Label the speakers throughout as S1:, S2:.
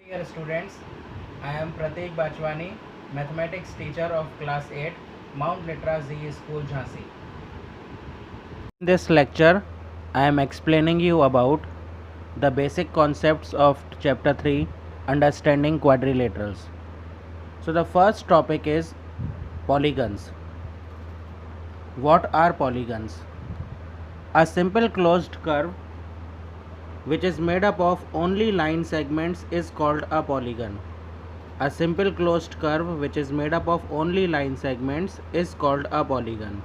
S1: Dear students, I am Prateek Bachwani, mathematics teacher of class 8, Mount Litra Z School, Jhansi. In this lecture, I am explaining you about the basic concepts of chapter 3, understanding quadrilaterals. So the first topic is polygons. What are polygons? A simple closed curve which is made up of only line segments is called a polygon. A simple closed curve which is made up of only line segments is called a polygon.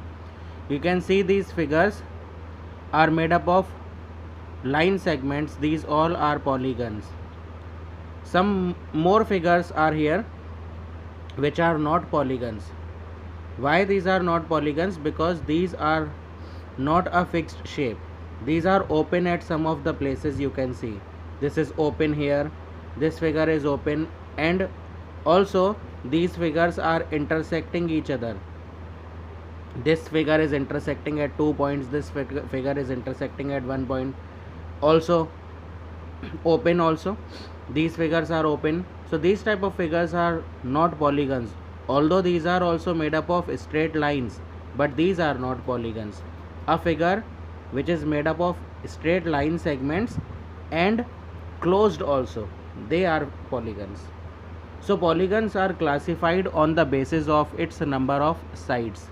S1: You can see these figures are made up of line segments. These all are polygons. Some more figures are here which are not polygons. Why these are not polygons? Because these are not a fixed shape. These are open at some of the places. You can see this is open here, this figure is open, and also these figures are intersecting each other. This figure is intersecting at 2 points, this figure is intersecting at 1 point. Also open, also these figures are open. So these type of figures are not polygons, although these are also made up of straight lines, but these are not polygons. A figure which is made up of straight line segments and closed also, they are polygons. So polygons are classified on the basis of its number of sides.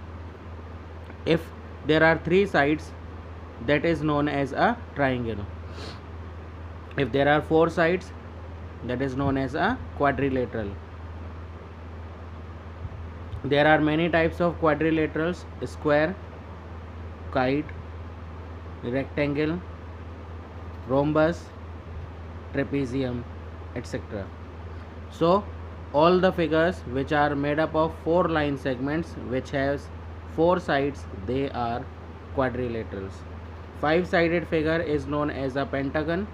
S1: If there are 3 sides, that is known as a triangle. If there are 4 sides, that is known as a quadrilateral. There are many types of quadrilaterals: square, kite, rectangle, rhombus, trapezium, etc. So all the figures which are made up of 4 line segments which has 4 sides, they are quadrilaterals. 5-sided figure is known as a pentagon.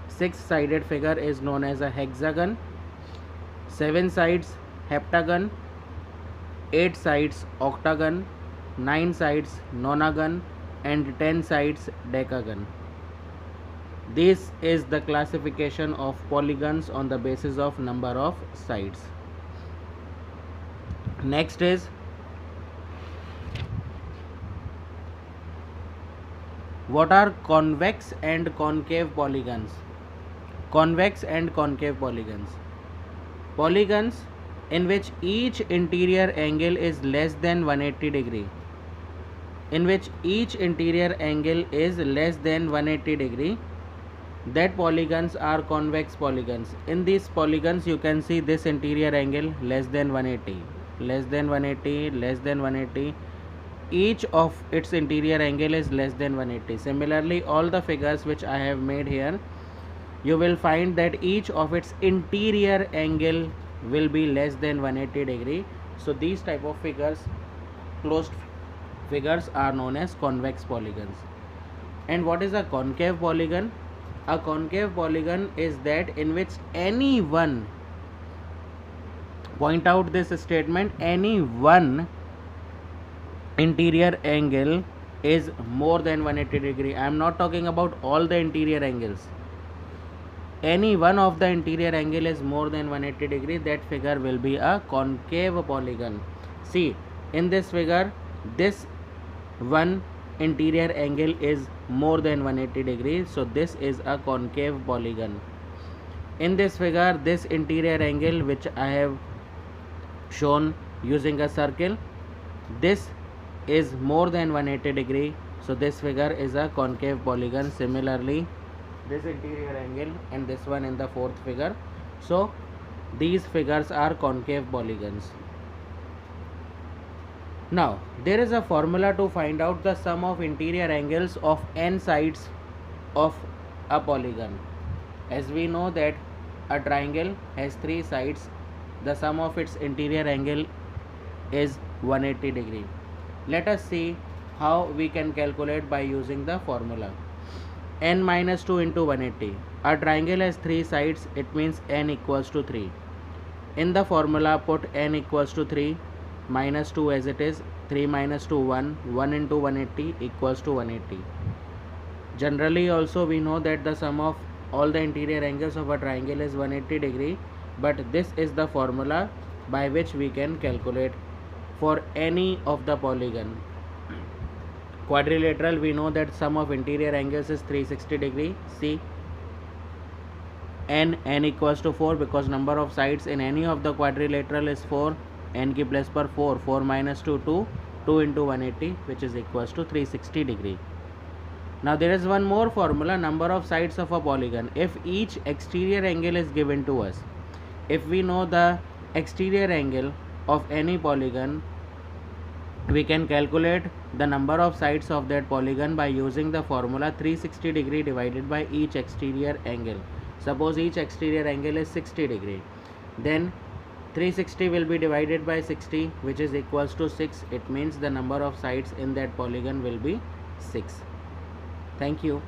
S1: 6-sided figure is known as a hexagon. 7 sides heptagon. 8 sides octagon. 9 sides nonagon, and 10 sides decagon. This is the classification of polygons on the basis of number of sides. Next is what are convex and concave polygons? Convex and concave polygons. Polygons in which each interior angle is less than 180 degree. In which each interior angle is less than 180 degree, that polygons are convex polygons. In these polygons you can see this interior angle less than 180, less than 180, less than 180. Each of its interior angle is less than 180. Similarly, all the figures which I have made here, you will find that each of its interior angle will be less than 180 degree. So these type of figures, closed figures, are known as convex polygons. And what is a concave polygon? A concave polygon is that in which any one, point out this statement, any one interior angle is more than 180 degree. I am not talking about all the interior angles. Any one of the interior angle is more than 180 degree, that figure will be a concave polygon. See, in this figure, this one interior angle is more than 180 degrees, so this is a concave polygon. In this figure, this interior angle which I have shown using a circle, this is more than 180 degree, so this figure is a concave polygon. Similarly, this interior angle and this one in the fourth figure, so these figures are concave polygons. Now there is a formula to find out the sum of interior angles of n sides of a polygon. As we know that a triangle has 3 sides, the sum of its interior angle is 180 degree. Let us see how we can calculate by using the formula. N minus 2 into 180. A triangle has 3 sides, it means n equals to 3. In the formula, put n equals to 3, minus 2 as it is, 3 minus 2 1, 1 into 180 equals to 180. Generally also we know that the sum of all the interior angles of a triangle is 180 degree, but this is the formula by which we can calculate for any of the polygon. Quadrilateral, we know that sum of interior angles is 360 degree. See, n equals to 4 because number of sides in any of the quadrilateral is 4. N ki place par 4, 4 minus 2, 2 into 180, which is equals to 360 degree. Now there is one more formula, number of sides of a polygon. If each exterior angle is given to us, if we know the exterior angle of any polygon, we can calculate the number of sides of that polygon by using the formula 360 degree divided by each exterior angle. Suppose each exterior angle is 60 degree, then 360 will be divided by 60, which is equals to 6. It means the number of sides in that polygon will be 6. Thank you.